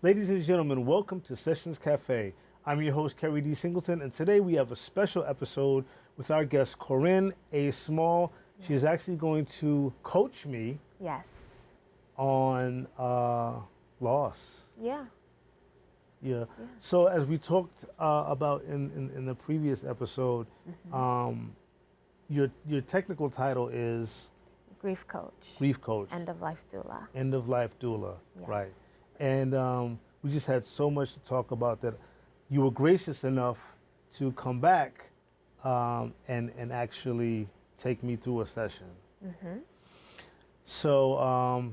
Ladies and gentlemen, welcome to Sessions Cafe. I'm your host, Keri D. Singleton, and today we have a special episode with our guest, Koren A. Small. She is actually going to coach me Yes. on loss. Yeah. Yeah. So as we talked about in the previous episode, your technical title is Grief coach. grief coach, End of life doula. end of life doula, Yes. right? And we just had so much to talk about that. You were gracious enough to come back and actually take me through a session. So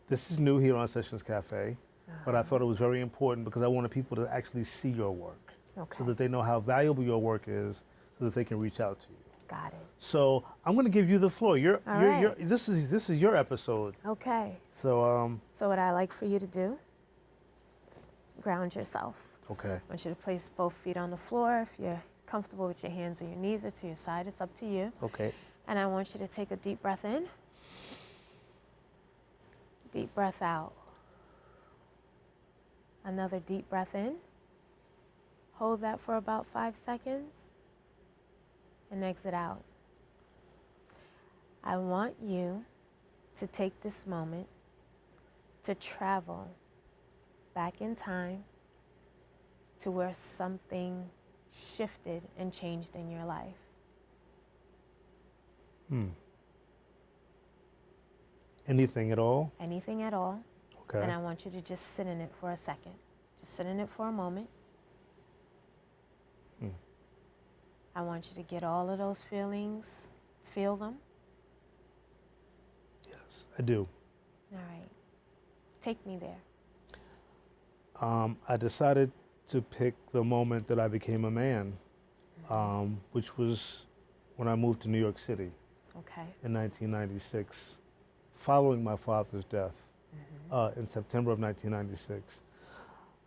this is new here on Sessions Cafe, but I thought it was very important because I wanted people to actually see your work, Okay. so that they know how valuable your work is, so that they can reach out to you. Got it. So I'm going to give you the floor. right. This is your episode. Okay. So So what I like for you to do, ground yourself. okay. I want you to place both feet on the floor. If you're comfortable with your hands on your knees or to your side, it's up to you. Okay. And I want you to take a deep breath in. Deep breath out. Another deep breath in. Hold that for about 5 seconds. And exit out. I want you to take this moment to travel back in time to where something shifted and changed in your life. Anything at all? Anything at all. Okay. And I want you to just sit in it for a second. Just sit in it for a moment. I want you to get all of those feelings, feel them. Yes, I do. All right. Take me there. I decided to pick the moment that I became a man, which was when I moved to New York City Okay. in 1996, following my father's death in September of 1996.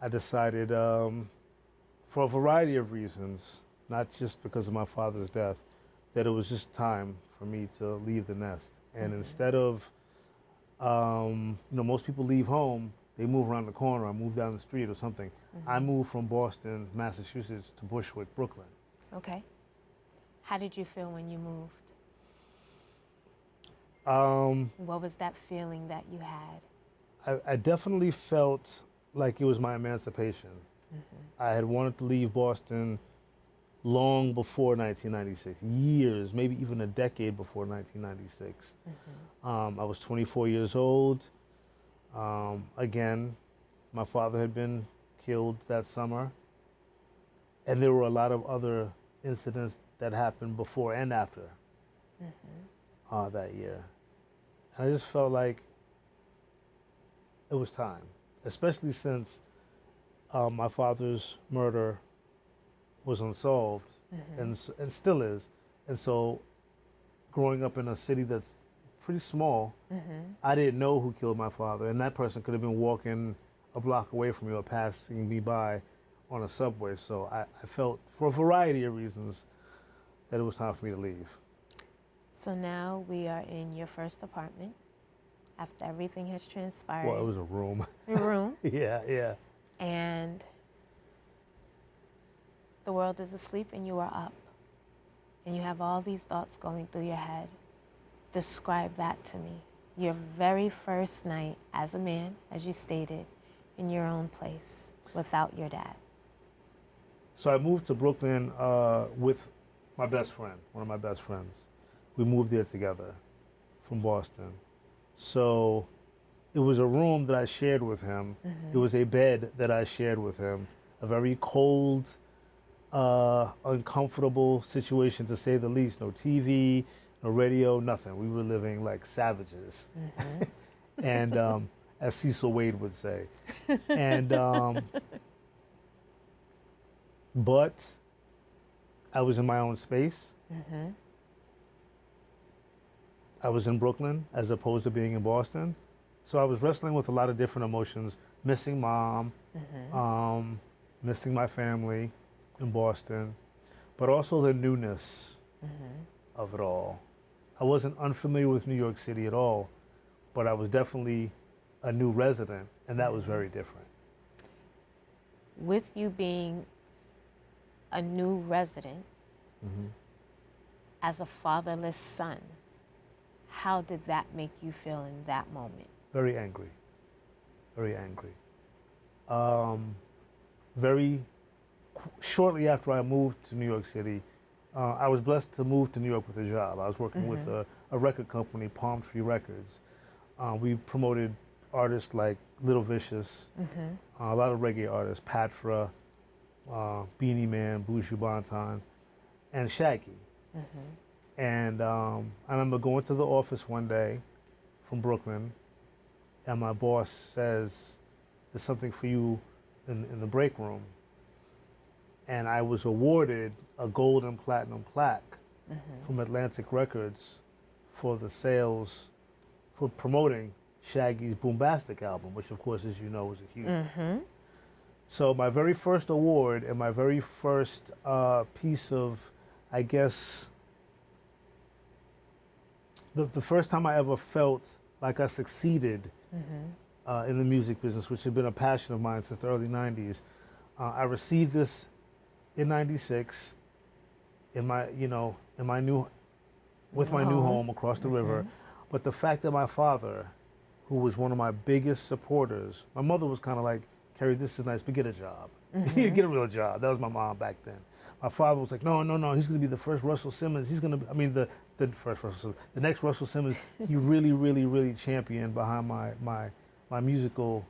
I decided, for a variety of reasons, not just because of my father's death, that it was just time for me to leave the nest. And instead of, most people leave home, they move around the corner or move down the street or something. I moved from Boston, Massachusetts to Bushwick, Brooklyn. Okay. How did you feel when you moved? What was that feeling that you had? I definitely felt like it was my emancipation. I had wanted to leave Boston long before 1996, years, maybe even a decade before 1996. I was 24 years old. Again, my father had been killed that summer. And there were a lot of other incidents that happened before and after that year. And I just felt like it was time, especially since my father's murder was unsolved and still is. And so growing up in a city that's pretty small, I didn't know who killed my father. And that person could have been walking a block away from me or passing me by on a subway. So I felt, for a variety of reasons, that it was time for me to leave. So now we are in your first apartment after everything has transpired. Well, it was a room. Your room. Yeah. And the world is asleep and you are up. And you have all these thoughts going through your head. Describe that to me. Your very first night as a man, as you stated, in your own place without your dad. So I moved to Brooklyn with my best friend, one of my best friends. We moved there together from Boston. So it was a room that I shared with him. It was a bed that I shared with him. A very cold, uncomfortable situation, to say the least. No TV, no radio, nothing. We were living like savages. And as Cecil Wade would say. And but I was in my own space. I was in Brooklyn as opposed to being in Boston. So I was wrestling with a lot of different emotions, missing mom, missing my family in Boston, but also the newness of it all. I wasn't unfamiliar with New York City at all, but I was definitely a new resident, and that was very different. with you being a new resident, as a fatherless son, how did that make you feel in that moment? Very angry. Very angry. Very shortly after I moved to New York City, I was blessed to move to New York with a job. I was working with a record company, Palm Tree Records. We promoted artists like Little Vicious, a lot of reggae artists, Patra, Beanie Man, Buju Banton, and Shaggy. And I remember going to the office one day from Brooklyn, and my boss says, "There's something for you in the break room." And I was awarded a gold and platinum plaque from Atlantic Records for the sales, for promoting Shaggy's Boombastic album, which of course, as you know, was a huge. So my very first award and my very first piece of, I guess, the first time I ever felt like I succeeded in the music business, which had been a passion of mine since the early 90s. I received this in 96 in my, in my new, with my new home across the river. But the fact that my father, who was one of my biggest supporters, my mother was kind of like, "Keri, this is nice, but get a job. Get a real job." That was my mom back then. My father was like, no, he's going to be the first Russell Simmons. He's going to, the first Russell Simmons, the next Russell Simmons. He really, really, really championed behind my musical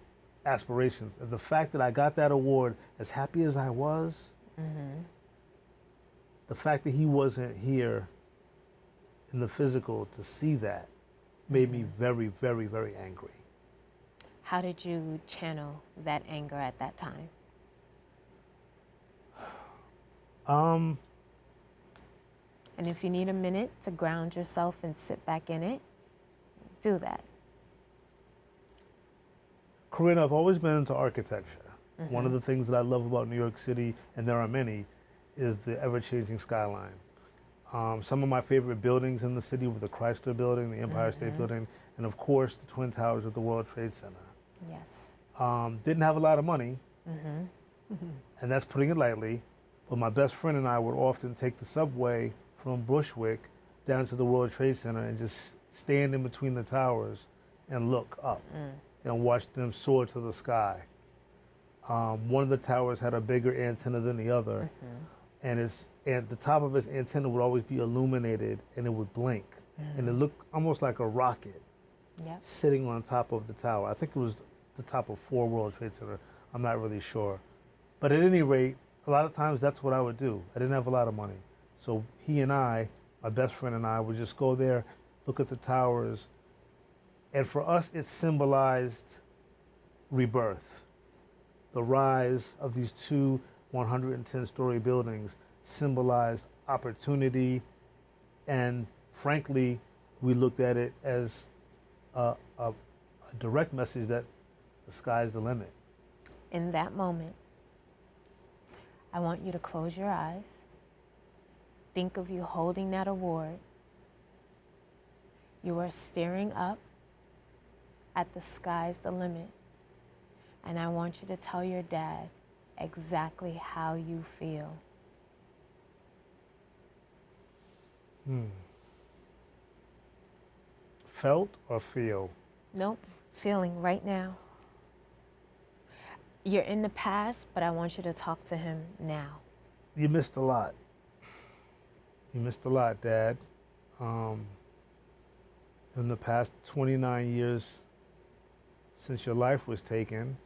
aspirations. And the fact that I got that award, as happy as I was, the fact that he wasn't here in the physical to see that made me very, very, very angry. How did you channel that anger at that time? And if you need a minute to ground yourself and sit back in it, do that. Koren, I've always been into architecture. One of the things that I love about New York City, and there are many, is the ever-changing skyline. Some of my favorite buildings in the city were the Chrysler Building, the Empire State Building, and of course the Twin Towers of the World Trade Center. Yes. Didn't have a lot of money, and that's putting it lightly, but my best friend and I would often take the subway from Bushwick down to the World Trade Center and just stand in between the towers and look up and watch them soar to the sky. One of the towers had a bigger antenna than the other, and the top of its antenna would always be illuminated, and it would blink, and it looked almost like a rocket sitting on top of the tower. I think it was the top of 4 World Trade Center. I'm not really sure, but at any rate, a lot of times that's what I would do. I didn't have a lot of money, so he and I, my best friend and I, would just go there, look at the towers, and for us, it symbolized rebirth. The rise of these 2 110-story buildings symbolized opportunity, and frankly, we looked at it as a direct message that the sky's the limit. In that moment, I want you to close your eyes. Think of you holding that award. You are staring up at the sky's the limit. And I want you to tell your dad exactly how you feel. Felt or feel? Nope, feeling right now. You're in the past, but I want you to talk to him now. You missed a lot. You missed a lot, Dad. In the past 29 years since your life was taken,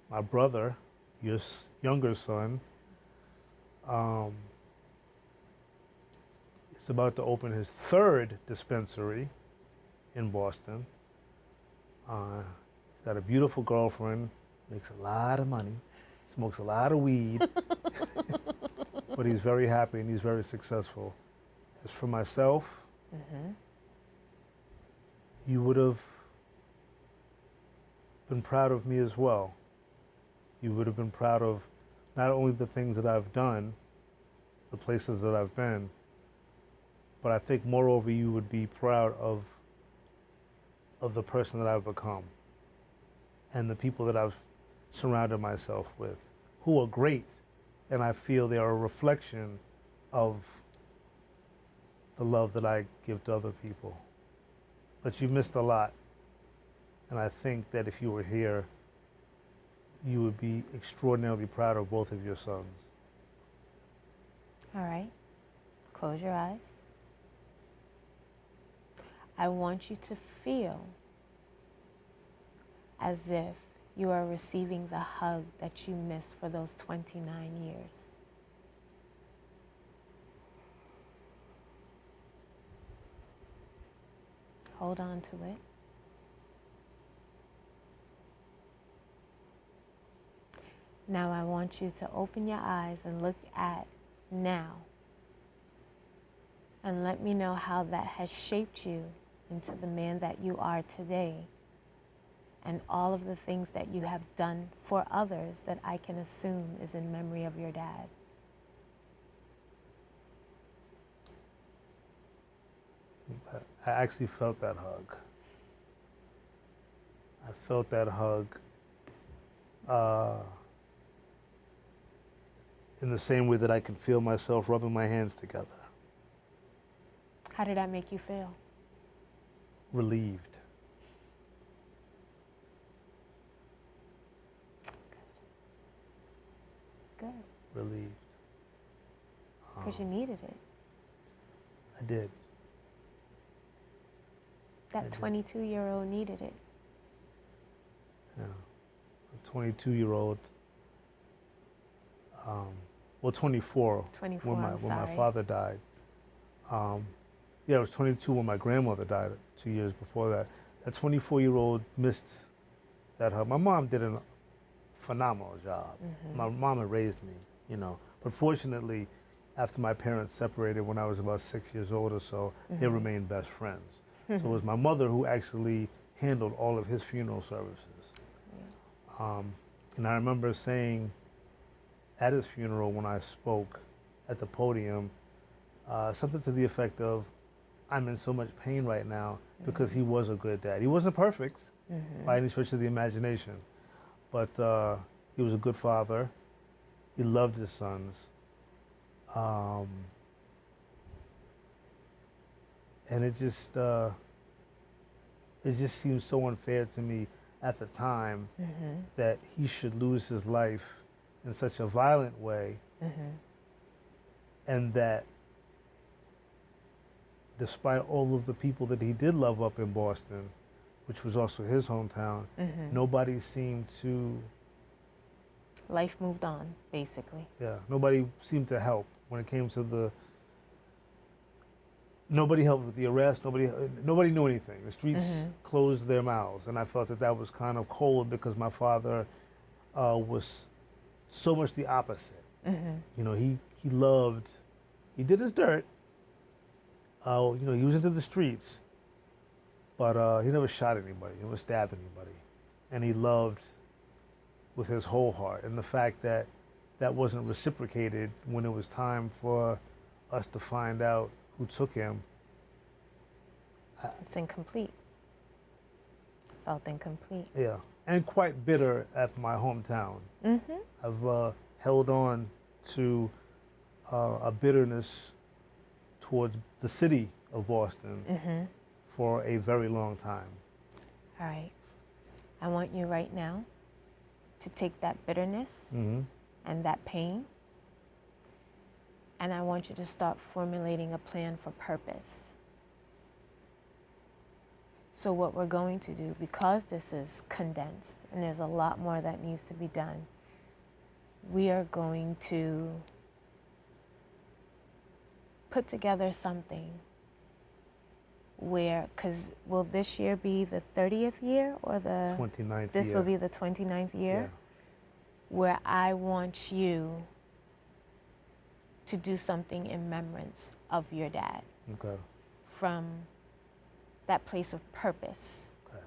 my brother, your younger son, is about to open his 3rd dispensary in Boston. He's got a beautiful girlfriend, makes a lot of money, smokes a lot of weed, but he's very happy and he's very successful. As for myself, you would have been proud of me as well. You would have been proud of not only the things that I've done, the places that I've been, but I think moreover you would be proud of the person that I've become and the people that I've surrounded myself with, who are great, and I feel they are a reflection of the love that I give to other people. But you missed a lot, and I think that if you were here, you would be extraordinarily proud of both of your sons. All right. Close your eyes. I want you to feel as if you are receiving the hug that you missed for those 29 years. Hold on to it. Now I want you to open your eyes and look at now. And let me know how that has shaped you into the man that you are today. And all of the things that you have done for others that I can assume is in memory of your dad. I actually felt that hug. I felt that hug in the same way that I can feel myself rubbing my hands together. How did that make you feel? Relieved. Good. Relieved. Because you needed it. I did. That 22-year-old needed it. Yeah. A 22-year-old, well, 24, 24, when my father died. Yeah, I was 22 when my grandmother died 2 years before that. That 24-year-old missed that hug. My mom did a phenomenal job. Mm-hmm. My mom had raised me, you know. But fortunately, after my parents separated when I was about 6 years old or so, they remained best friends. So it was my mother who actually handled all of his funeral services. Yeah. And I remember saying at his funeral when I spoke at the podium, something to the effect of, I'm in so much pain right now because he was a good dad. He wasn't perfect by any stretch of the imagination, but he was a good father. He loved his sons. And it just seemed so unfair to me at the time that he should lose his life in such a violent way, and that despite all of the people that he did love up in Boston, which was also his hometown, nobody seemed to... Life moved on, basically. Yeah, nobody seemed to help when it came to the... Nobody helped with the arrest. Nobody knew anything. The streets closed their mouths, and I felt that that was kind of cold because my father was so much the opposite. You know, he loved, he did his dirt. You know, he was into the streets, but he never shot anybody. He never stabbed anybody, and he loved with his whole heart. And the fact that that wasn't reciprocated when it was time for us to find out who took him. It's incomplete. Felt incomplete. Yeah, and quite bitter at my hometown. I've held on to a bitterness towards the city of Boston for a very long time. All right. I want you right now to take that bitterness and that pain, and I want you to start formulating a plan for purpose. So what we're going to do, because this is condensed and there's a lot more that needs to be done, we are going to put together something where, because will this year be the 30th year or the 29th this year. will be the 29th year, Yeah. where I want you to do something in remembrance of your dad Okay. from that place of purpose. Okay.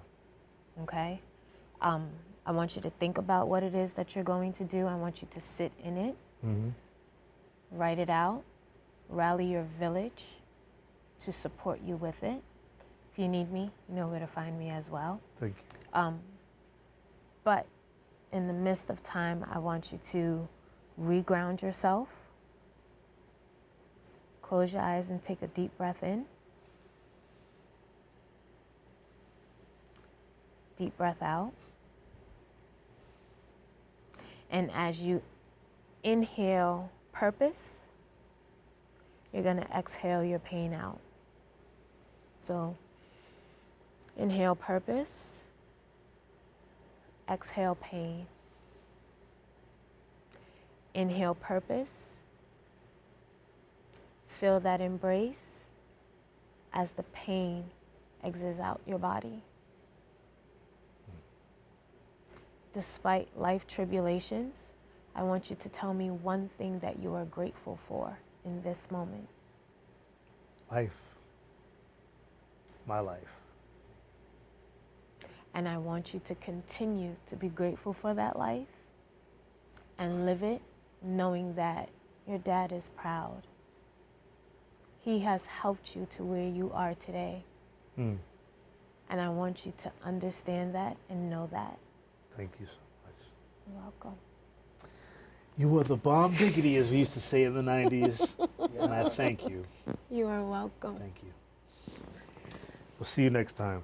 Okay? I want you to think about what it is that you're going to do. I want you to sit in it, write it out, rally your village to support you with it. If you need me, you know where to find me as well. Thank you. But in the midst of time, I want you to reground yourself. Close your eyes and take a deep breath in. Deep breath out. And as you inhale purpose, you're going to exhale your pain out. So inhale purpose, exhale pain. Inhale purpose. Feel that embrace as the pain exits out your body. Despite life tribulations, I want you to tell me one thing that you are grateful for in this moment. Life. My life. And I want you to continue to be grateful for that life and live it knowing that your dad is proud. He has helped you to where you are today. And I want you to understand that and know that. Thank you so much. You're welcome. You were the bomb diggity, as we used to say in the 90s. And I thank you. You are welcome. Thank you. We'll see you next time.